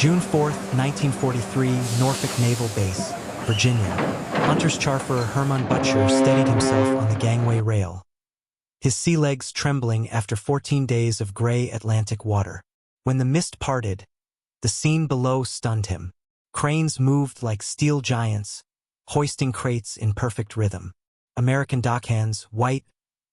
June 4, 1943, Norfolk Naval Base, Virginia. Hunter's chauffeur Hermann Butcher steadied himself on the gangway rail, his sea legs trembling after 14 days of gray Atlantic water. When the mist parted, the scene below stunned him. Cranes moved like steel giants, hoisting crates in perfect rhythm. American dockhands, white,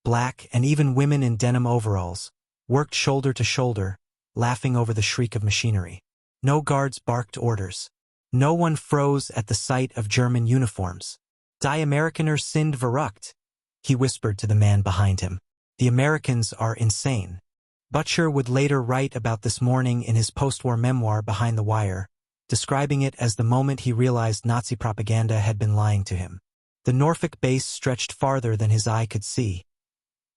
black, and even women in denim overalls, worked shoulder to shoulder, laughing over the shriek of machinery. No guards barked orders. No one froze at the sight of German uniforms. Die Amerikaner sind verrückt, he whispered to the man behind him. The Americans are insane. Butcher would later write about this morning in his post-war memoir Behind the Wire, describing it as the moment he realized Nazi propaganda had been lying to him. The Norfolk base stretched farther than his eye could see.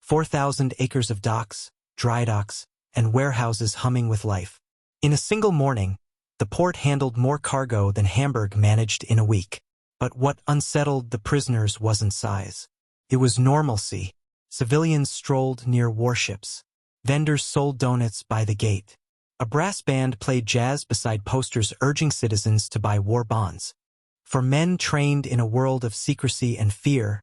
4,000 acres of docks, dry docks, and warehouses humming with life. In a single morning, the port handled more cargo than Hamburg managed in a week. But what unsettled the prisoners wasn't size. It was normalcy. Civilians strolled near warships. Vendors sold donuts by the gate. A brass band played jazz beside posters urging citizens to buy war bonds. For men trained in a world of secrecy and fear,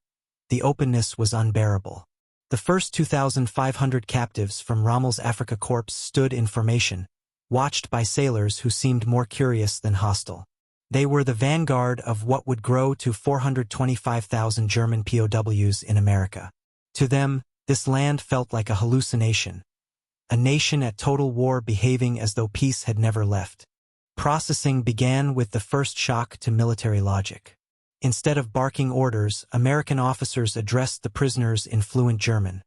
the openness was unbearable. The first 2,500 captives from Rommel's Afrika Korps stood in formation, watched by sailors who seemed more curious than hostile. They were the vanguard of what would grow to 425,000 German POWs in America. To them, this land felt like a hallucination, a nation at total war behaving as though peace had never left. Processing began with the first shock to military logic. Instead of barking orders, American officers addressed the prisoners in fluent German,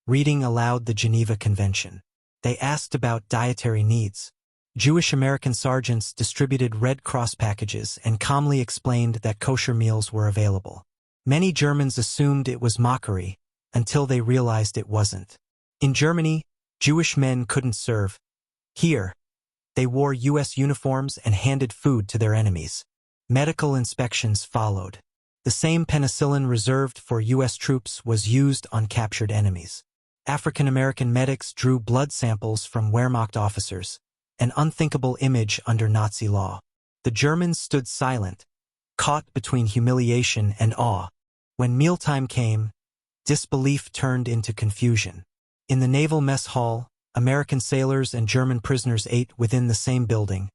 reading aloud the Geneva Convention. They asked about dietary needs. Jewish American sergeants distributed Red Cross packages and calmly explained that kosher meals were available. Many Germans assumed it was mockery, until they realized it wasn't. In Germany, Jewish men couldn't serve. Here, they wore U.S. uniforms and handed food to their enemies. Medical inspections followed. The same penicillin reserved for U.S. troops was used on captured enemies. African-American medics drew blood samples from Wehrmacht officers, an unthinkable image under Nazi law. The Germans stood silent, caught between humiliation and awe. When mealtime came, disbelief turned into confusion. In the naval mess hall, American sailors and German prisoners ate within the same building,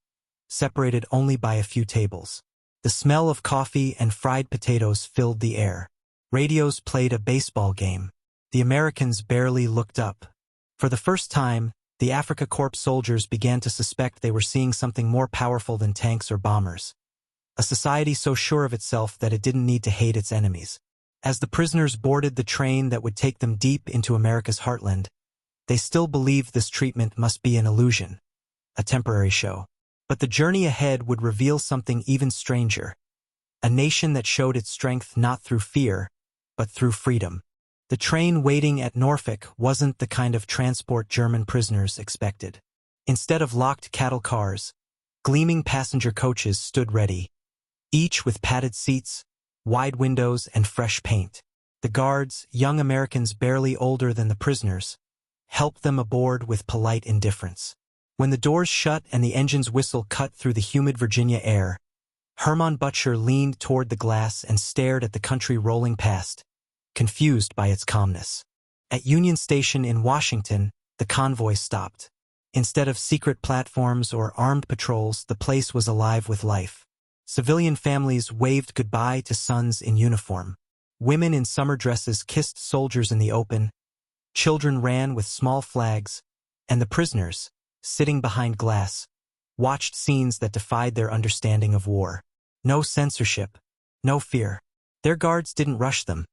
separated only by a few tables. The smell of coffee and fried potatoes filled the air. Radios played a baseball game. The Americans barely looked up. For the first time, the Afrika Korps soldiers began to suspect they were seeing something more powerful than tanks or bombers. A society so sure of itself that it didn't need to hate its enemies. As the prisoners boarded the train that would take them deep into America's heartland, they still believed this treatment must be an illusion, a temporary show. But the journey ahead would reveal something even stranger. A nation that showed its strength not through fear, but through freedom. The train waiting at Norfolk wasn't the kind of transport German prisoners expected. Instead of locked cattle cars, gleaming passenger coaches stood ready, each with padded seats, wide windows, and fresh paint. The guards, young Americans barely older than the prisoners, helped them aboard with polite indifference. When the doors shut and the engine's whistle cut through the humid Virginia air, Hermann Butcher leaned toward the glass and stared at the country rolling past, confused by its calmness. At Union Station in Washington, the convoy stopped. Instead of secret platforms or armed patrols, the place was alive with life. Civilian families waved goodbye to sons in uniform. Women in summer dresses kissed soldiers in the open. Children ran with small flags, and the prisoners, sitting behind glass, watched scenes that defied their understanding of war. No censorship, no fear. Their guards didn't rush them.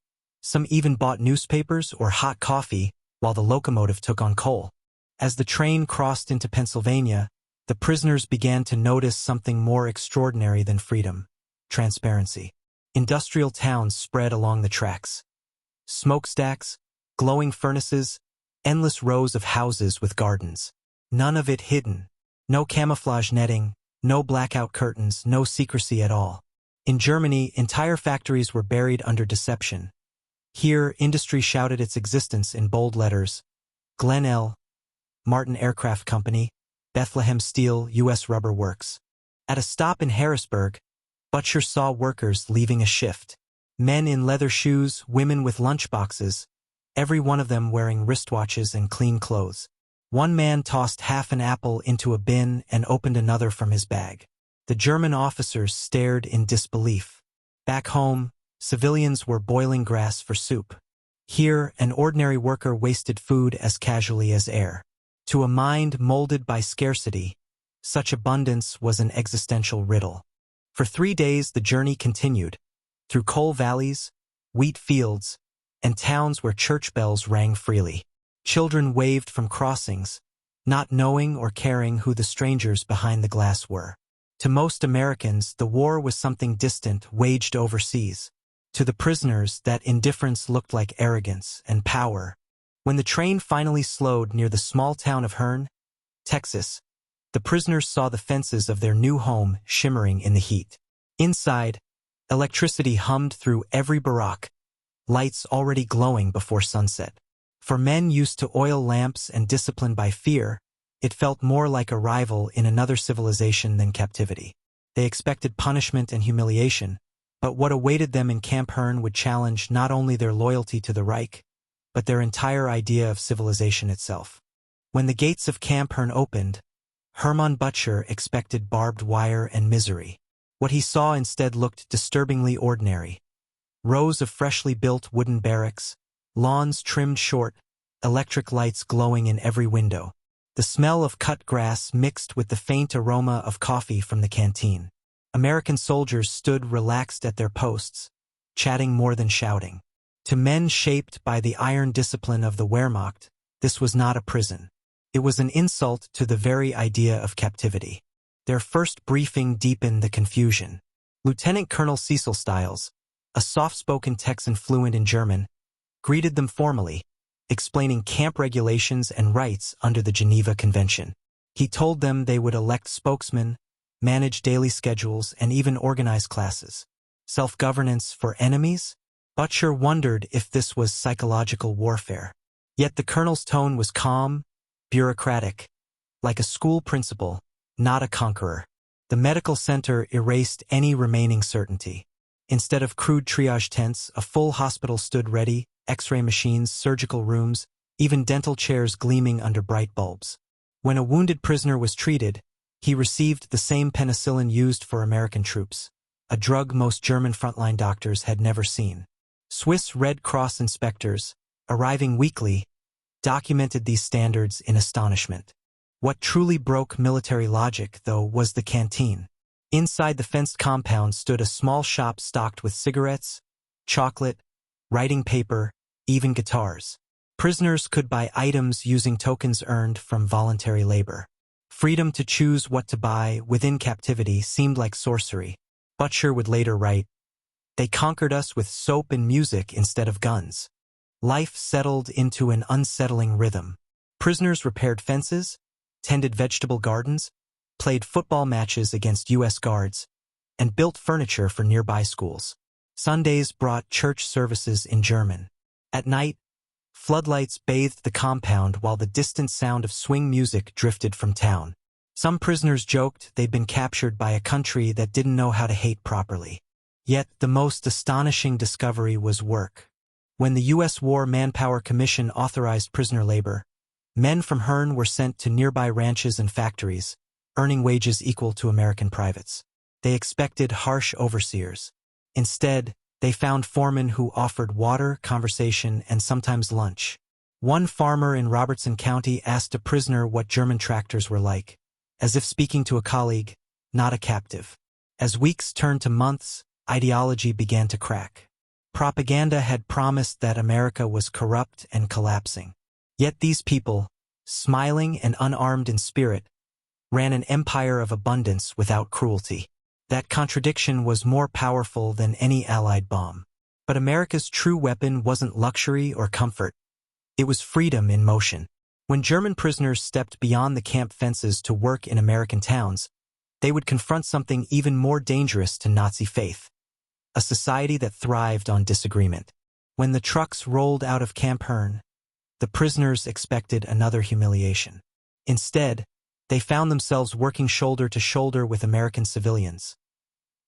Some even bought newspapers or hot coffee while the locomotive took on coal. As the train crossed into Pennsylvania, the prisoners began to notice something more extraordinary than freedom: transparency. Industrial towns spread along the tracks. Smokestacks, glowing furnaces, endless rows of houses with gardens. None of it hidden. No camouflage netting, no blackout curtains, no secrecy at all. In Germany, entire factories were buried under deception. Here, industry shouted its existence in bold letters: Glen L. Martin Aircraft Company, Bethlehem Steel, U.S. Rubber Works. At a stop in Harrisburg, Butcher saw workers leaving a shift. Men in leather shoes, women with lunchboxes, every one of them wearing wristwatches and clean clothes. One man tossed half an apple into a bin and opened another from his bag. The German officers stared in disbelief. Back home, civilians were boiling grass for soup. Here, an ordinary worker wasted food as casually as air. To a mind molded by scarcity, such abundance was an existential riddle. For 3 days the journey continued, through coal valleys, wheat fields, and towns where church bells rang freely. Children waved from crossings, not knowing or caring who the strangers behind the glass were. To most Americans, the war was something distant, waged overseas. To the prisoners, that indifference looked like arrogance and power. When the train finally slowed near the small town of Hearne, Texas, the prisoners saw the fences of their new home shimmering in the heat. Inside, electricity hummed through every barack, lights already glowing before sunset. For men used to oil lamps and disciplined by fear, it felt more like arrival in another civilization than captivity. They expected punishment and humiliation, but what awaited them in Camp Hearne would challenge not only their loyalty to the Reich, but their entire idea of civilization itself. When the gates of Camp Hearne opened, Hermann Butcher expected barbed wire and misery. What he saw instead looked disturbingly ordinary. Rows of freshly built wooden barracks, lawns trimmed short, electric lights glowing in every window. The smell of cut grass mixed with the faint aroma of coffee from the canteen. American soldiers stood relaxed at their posts, chatting more than shouting. To men shaped by the iron discipline of the Wehrmacht, this was not a prison. It was an insult to the very idea of captivity. Their first briefing deepened the confusion. Lieutenant Colonel Cecil Stiles, a soft-spoken Texan fluent in German, greeted them formally, explaining camp regulations and rights under the Geneva Convention. He told them they would elect spokesmen, manage daily schedules, and even organize classes. Self-governance for enemies? Butcher wondered if this was psychological warfare. Yet the colonel's tone was calm, bureaucratic, like a school principal, not a conqueror. The medical center erased any remaining certainty. Instead of crude triage tents, a full hospital stood ready, X-ray machines, surgical rooms, even dental chairs gleaming under bright bulbs. When a wounded prisoner was treated, he received the same penicillin used for American troops, a drug most German frontline doctors had never seen. Swiss Red Cross inspectors, arriving weekly, documented these standards in astonishment. What truly broke military logic, though, was the canteen. Inside the fenced compound stood a small shop stocked with cigarettes, chocolate, writing paper, even guitars. Prisoners could buy items using tokens earned from voluntary labor. Freedom to choose what to buy within captivity seemed like sorcery. Butcher would later write, "They conquered us with soap and music instead of guns." Life settled into an unsettling rhythm. Prisoners repaired fences, tended vegetable gardens, played football matches against U.S. guards, and built furniture for nearby schools. Sundays brought church services in German. At night, floodlights bathed the compound while the distant sound of swing music drifted from town. Some prisoners joked they'd been captured by a country that didn't know how to hate properly. Yet the most astonishing discovery was work. When the U.S. War Manpower Commission authorized prisoner labor, men from Hearne were sent to nearby ranches and factories, earning wages equal to American privates. They expected harsh overseers. Instead, they found foremen who offered water, conversation, and sometimes lunch. One farmer in Robertson County asked a prisoner what German tractors were like, as if speaking to a colleague, not a captive. As weeks turned to months, ideology began to crack. Propaganda had promised that America was corrupt and collapsing. Yet these people, smiling and unarmed in spirit, ran an empire of abundance without cruelty. That contradiction was more powerful than any Allied bomb. But America's true weapon wasn't luxury or comfort. It was freedom in motion. When German prisoners stepped beyond the camp fences to work in American towns, they would confront something even more dangerous to Nazi faith: a society that thrived on disagreement. When the trucks rolled out of Camp Hearne, the prisoners expected another humiliation. Instead, They found themselves working shoulder to shoulder with American civilians.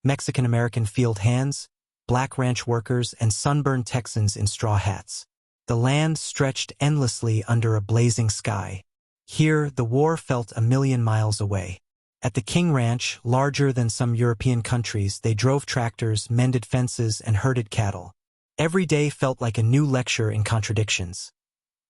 Mexican-American field hands, black ranch workers, and sunburned Texans in straw hats. The land stretched endlessly under a blazing sky. Here, the war felt a million miles away. At the King Ranch, larger than some European countries, they drove tractors, mended fences, and herded cattle. Every day felt like a new lecture in contradictions.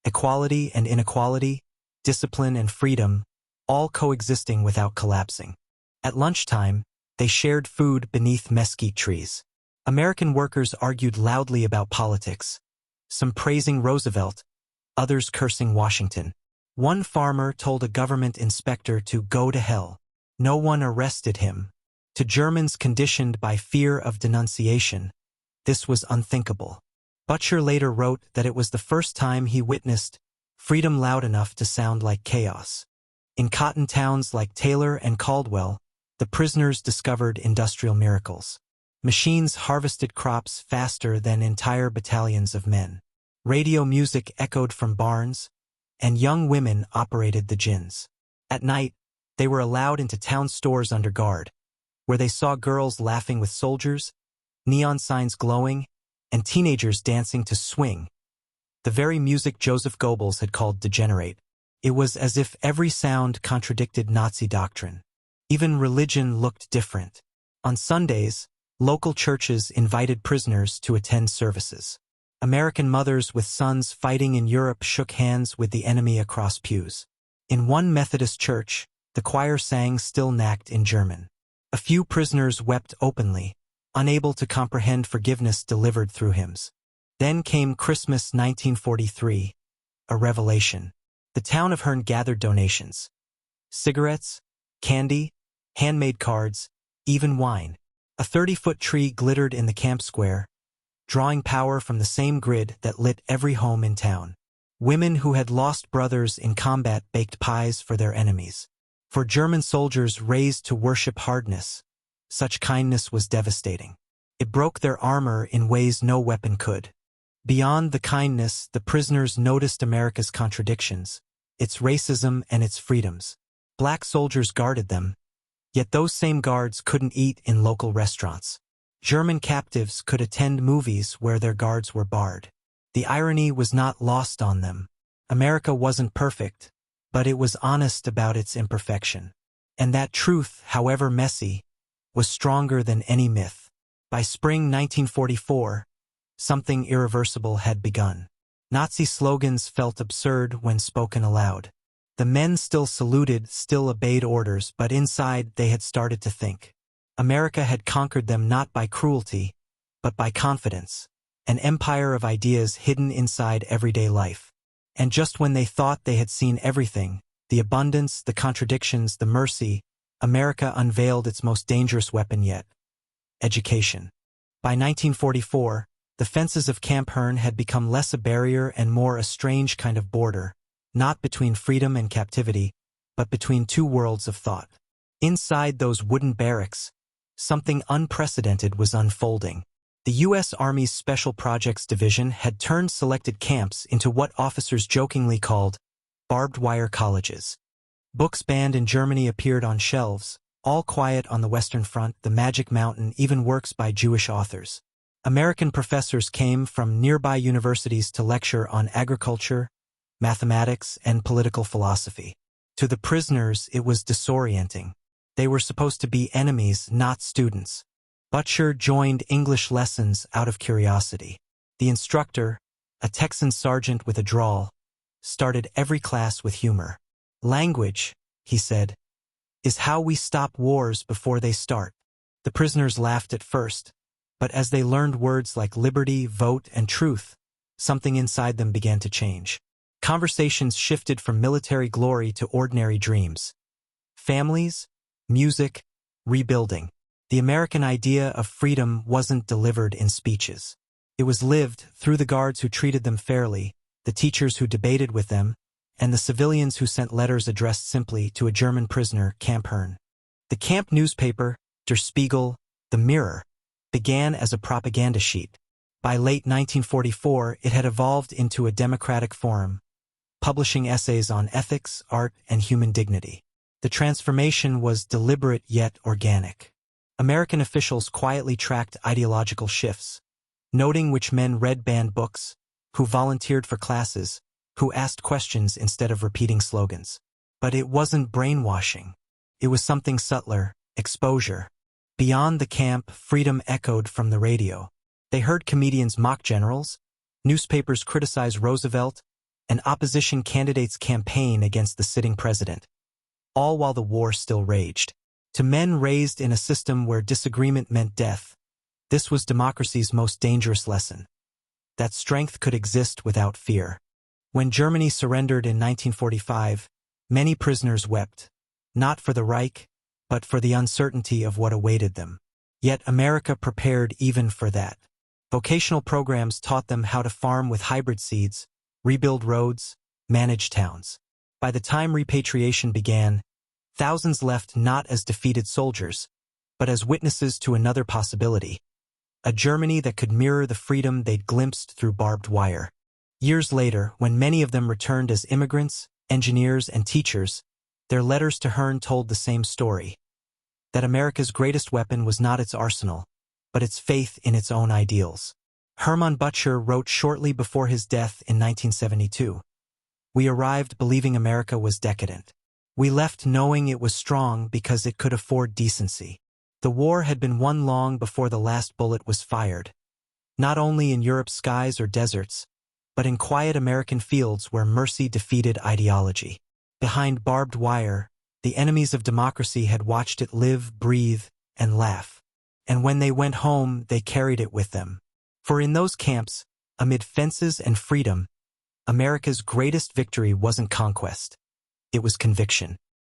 Equality and inequality, discipline and freedom, all coexisting without collapsing. At lunchtime, they shared food beneath mesquite trees. American workers argued loudly about politics, some praising Roosevelt, others cursing Washington. One farmer told a government inspector to go to hell. No one arrested him. To Germans conditioned by fear of denunciation, this was unthinkable. Butcher later wrote that it was the first time he witnessed freedom loud enough to sound like chaos. In cotton towns like Taylor and Caldwell, the prisoners discovered industrial miracles. Machines harvested crops faster than entire battalions of men. Radio music echoed from barns, and young women operated the gins. At night, they were allowed into town stores under guard, where they saw girls laughing with soldiers, neon signs glowing, and teenagers dancing to swing, the very music Joseph Goebbels had called degenerate. It was as if every sound contradicted Nazi doctrine. Even religion looked different. On Sundays, local churches invited prisoners to attend services. American mothers with sons fighting in Europe shook hands with the enemy across pews. In one Methodist church, the choir sang Still Nacht in German. A few prisoners wept openly, unable to comprehend forgiveness delivered through hymns. Then came Christmas 1943, a revelation. The town of Hearne gathered donations. Cigarettes, candy, handmade cards, even wine. A 30-foot tree glittered in the camp square, drawing power from the same grid that lit every home in town. Women who had lost brothers in combat baked pies for their enemies. For German soldiers raised to worship hardness, such kindness was devastating. It broke their armor in ways no weapon could. Beyond the kindness, the prisoners noticed America's contradictions, its racism and its freedoms. Black soldiers guarded them, yet those same guards couldn't eat in local restaurants. German captives could attend movies where their guards were barred. The irony was not lost on them. America wasn't perfect, but it was honest about its imperfection. And that truth, however messy, was stronger than any myth. By spring 1944, something irreversible had begun. Nazi slogans felt absurd when spoken aloud. The men still saluted, still obeyed orders, but inside they had started to think. America had conquered them not by cruelty, but by confidence, an empire of ideas hidden inside everyday life. And just when they thought they had seen everything, the abundance, the contradictions, the mercy, America unveiled its most dangerous weapon yet: education. By 1944, the fences of Camp Hearne had become less a barrier and more a strange kind of border, not between freedom and captivity, but between two worlds of thought. Inside those wooden barracks, something unprecedented was unfolding. The U.S. Army's Special Projects Division had turned selected camps into what officers jokingly called barbed-wire colleges. Books banned in Germany appeared on shelves, All Quiet on the Western Front, The Magic Mountain, even works by Jewish authors. American professors came from nearby universities to lecture on agriculture, mathematics, and political philosophy. To the prisoners, it was disorienting. They were supposed to be enemies, not students. Butcher joined English lessons out of curiosity. The instructor, a Texan sergeant with a drawl, started every class with humor. "Language," he said, "is how we stop wars before they start." The prisoners laughed at first, but as they learned words like liberty, vote, and truth, something inside them began to change. Conversations shifted from military glory to ordinary dreams. Families, music, rebuilding. The American idea of freedom wasn't delivered in speeches. It was lived through the guards who treated them fairly, the teachers who debated with them, and the civilians who sent letters addressed simply to a German prisoner, Camp Hearne. The camp newspaper, Der Spiegel, The Mirror, began as a propaganda sheet. By late 1944, it had evolved into a democratic forum, publishing essays on ethics, art, and human dignity. The transformation was deliberate yet organic. American officials quietly tracked ideological shifts, noting which men read banned books, who volunteered for classes, who asked questions instead of repeating slogans. But it wasn't brainwashing. It was something subtler: exposure. Beyond the camp, freedom echoed from the radio. They heard comedians mock generals, newspapers criticize Roosevelt, and opposition candidates campaign against the sitting president, all while the war still raged. To men raised in a system where disagreement meant death, this was democracy's most dangerous lesson: that strength could exist without fear. When Germany surrendered in 1945, many prisoners wept, not for the Reich, but for the uncertainty of what awaited them. Yet America prepared even for that. Vocational programs taught them how to farm with hybrid seeds, rebuild roads, manage towns. By the time repatriation began, thousands left not as defeated soldiers, but as witnesses to another possibility: a Germany that could mirror the freedom they'd glimpsed through barbed wire. Years later, when many of them returned as immigrants, engineers, and teachers, their letters to Hearne told the same story: that America's greatest weapon was not its arsenal, but its faith in its own ideals. Hermann Butcher wrote shortly before his death in 1972, "We arrived believing America was decadent. We left knowing it was strong because it could afford decency." The war had been won long before the last bullet was fired, not only in Europe's skies or deserts, but in quiet American fields where mercy defeated ideology. Behind barbed wire, the enemies of democracy had watched it live, breathe, and laugh. And when they went home, they carried it with them. For in those camps, amid fences and freedom, America's greatest victory wasn't conquest. It was conviction.